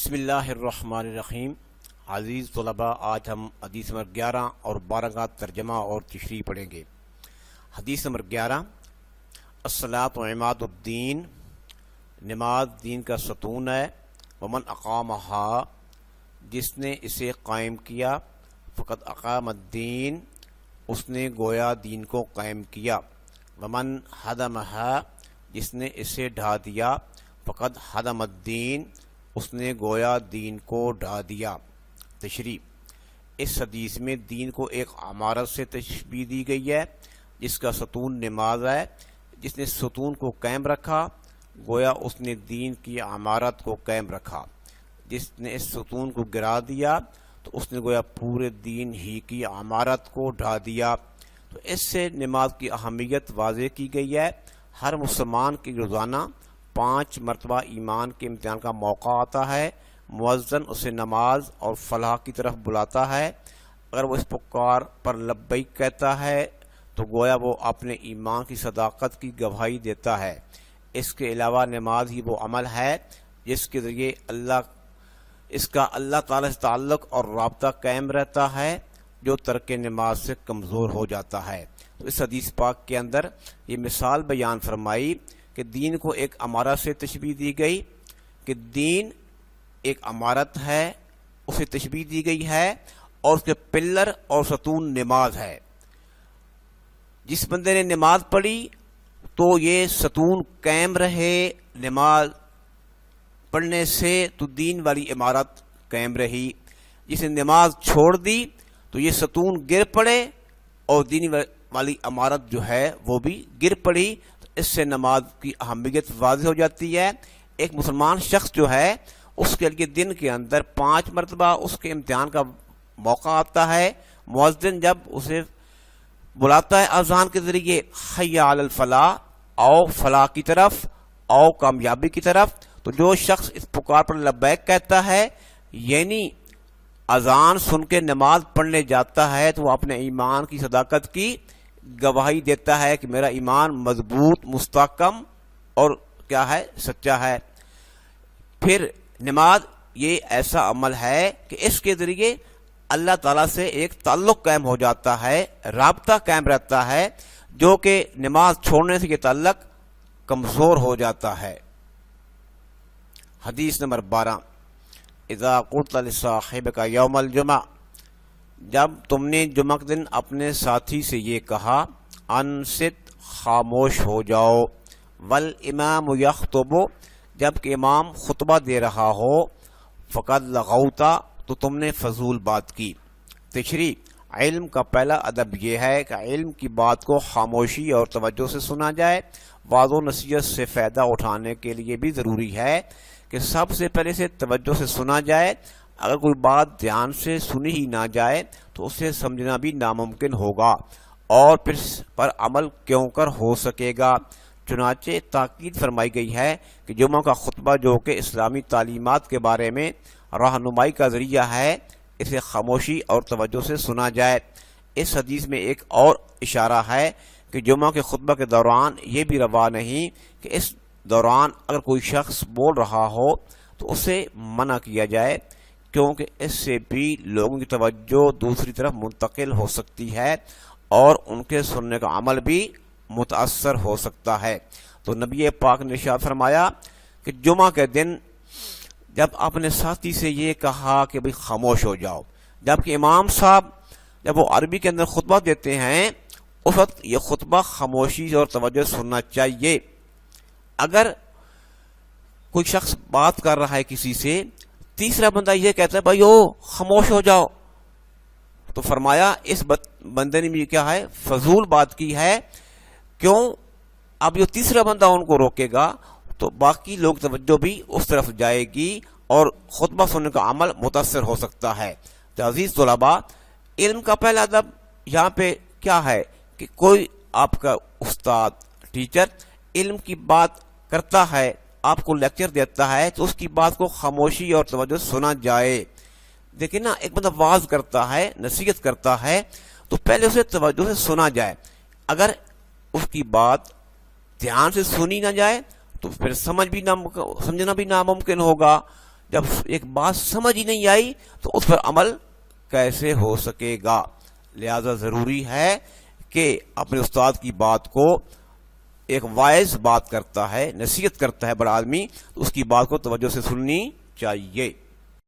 بسم اللہ الرحمن الرحیم۔ عزیز طلباء، آج ہم حدیث نمبر 11 اور 12 کا ترجمہ اور تشریح پڑھیں گے۔ حدیث نمبر 11، الصلاۃ عماد الدین، نماز دین کا ستون ہے۔ ومن اقامہا، جس نے اسے قائم کیا، فقد اقام الدین، اس نے گویا دین کو قائم کیا۔ ومن ہدمہا، جس نے اسے ڈھا دیا، فقد ہدم الدین، اس نے گویا دین کو ڈھا دیا۔ تشریح: اس حدیث میں دین کو ایک عمارت سے تشبیہ دی گئی ہے جس کا ستون نماز ہے۔ جس نے ستون کو قائم رکھا، گویا اس نے دین کی عمارت کو قائم رکھا۔ جس نے اس ستون کو گرا دیا تو اس نے گویا پورے دین ہی کی عمارت کو ڈھا دیا۔ تو اس سے نماز کی اہمیت واضح کی گئی ہے۔ ہر مسلمان کی روزانہ 5 مرتبہ ایمان کے امتحان کا موقع آتا ہے۔ مؤذن اسے نماز اور فلاح کی طرف بلاتا ہے۔ اگر وہ اس پکار پر لبیک کہتا ہے تو گویا وہ اپنے ایمان کی صداقت کی گواہی دیتا ہے۔ اس کے علاوہ نماز ہی وہ عمل ہے جس کے ذریعے اس کا اللہ تعالی سے تعلق اور رابطہ قائم رہتا ہے، جو ترک نماز سے کمزور ہو جاتا ہے۔ تو اس حدیث پاک کے اندر یہ مثال بیان فرمائی کہ دین کو ایک عمارت سے تشبیہ دی گئی، کہ دین ایک عمارت ہے، اسے تشبیہ دی گئی ہے، اور اس کے پلر اور ستون نماز ہے۔ جس بندے نے نماز پڑھی تو یہ ستون قائم رہے، نماز پڑھنے سے تو دین والی عمارت قائم رہی۔ جس نے نماز چھوڑ دی تو یہ ستون گر پڑے اور دین والی عمارت جو ہے وہ بھی گر پڑی۔ اس سے نماز کی اہمیت واضح ہو جاتی ہے۔ ایک مسلمان شخص جو ہے اس کے لیے دن کے اندر 5 مرتبہ اس کے امتحان کا موقع آتا ہے۔ مؤذن جب اسے بلاتا ہے اذان کے ذریعے، حی علی الفلاح، آؤ فلاح کی طرف، آؤ کامیابی کی طرف، تو جو شخص اس پکار پر لبیک کہتا ہے، یعنی اذان سن کے نماز پڑھنے جاتا ہے، تو وہ اپنے ایمان کی صداقت کی گواہی دیتا ہے کہ میرا ایمان مضبوط، مستحکم اور کیا ہے، سچا ہے۔ پھر نماز یہ ایسا عمل ہے کہ اس کے ذریعے اللہ تعالیٰ سے ایک تعلق قائم ہو جاتا ہے، رابطہ قائم رہتا ہے، جو کہ نماز چھوڑنے سے یہ تعلق کمزور ہو جاتا ہے۔ حدیث نمبر 12، اذا قلت لصاحبک یوم الجمعہ، جب تم نے جمعہ کے دن اپنے ساتھی سے یہ کہا، انصت، خاموش ہو جاؤ، والامام یخطب، جبکہ امام خطبہ دے رہا ہو، فقد لغوتا، تو تم نے فضول بات کی۔ تشریح: علم کا پہلا ادب یہ ہے کہ علم کی بات کو خاموشی اور توجہ سے سنا جائے۔ وعظ و نصیحت سے فائدہ اٹھانے کے لیے بھی ضروری ہے کہ سب سے پہلے سے توجہ سے سنا جائے۔ اگر کوئی بات دھیان سے سنی ہی نہ جائے تو اسے سمجھنا بھی ناممکن ہوگا، اور پھر پر عمل کیوں کر ہو سکے گا۔ چنانچہ تاکید فرمائی گئی ہے کہ جمعہ کا خطبہ جو کہ اسلامی تعلیمات کے بارے میں رہنمائی کا ذریعہ ہے، اسے خاموشی اور توجہ سے سنا جائے۔ اس حدیث میں ایک اور اشارہ ہے کہ جمعہ کے خطبہ کے دوران یہ بھی روا نہیں کہ اس دوران اگر کوئی شخص بول رہا ہو تو اسے منع کیا جائے، کیونکہ اس سے بھی لوگوں کی توجہ دوسری طرف منتقل ہو سکتی ہے اور ان کے سننے کا عمل بھی متاثر ہو سکتا ہے۔ تو نبی پاک نے ارشاد فرمایا کہ جمعہ کے دن جب اپنے ساتھی سے یہ کہا کہ بھئی خاموش ہو جاؤ، جبکہ امام صاحب جب وہ عربی کے اندر خطبہ دیتے ہیں اس وقت یہ خطبہ خاموشی اور توجہ سننا چاہیے۔ اگر کوئی شخص بات کر رہا ہے کسی سے، تیسرا بندہ یہ کہتا ہے بھائی خاموش ہو جاؤ، تو فرمایا اس بندے نے بھی کیا ہے، فضول بات کی ہے۔ کیوں؟ اب یہ تیسرا بندہ ان کو روکے گا تو باقی لوگ توجہ بھی اس طرف جائے گی اور خطبہ سننے کا عمل متاثر ہو سکتا ہے۔ تو عزیز طلباء، علم کا پہلا ادب یہاں پہ کیا ہے کہ کوئی آپ کا استاد، ٹیچر علم کی بات کرتا ہے، آپ کو لیکچر دیتا ہے، تو اس کی بات کو خاموشی اور توجہ سنا جائے۔ دیکھیں نا، ایک بندہ واعظ کرتا ہے، نصیحت کرتا ہے، تو پہلے اسے توجہ سے سنا جائے۔ اگر اس کی بات دھیان سے سنی نہ جائے تو پھر سمجھنا بھی ناممکن ہوگا، جب ایک بات سمجھ ہی نہیں آئی تو اس پر عمل کیسے ہو سکے گا؟ لہذا ضروری ہے کہ اپنے استاد کی بات کو، ایک وائز بات کرتا ہے، نصیحت کرتا ہے بڑا آدمی، تو اس کی بات کو توجہ سے سننی چاہیے۔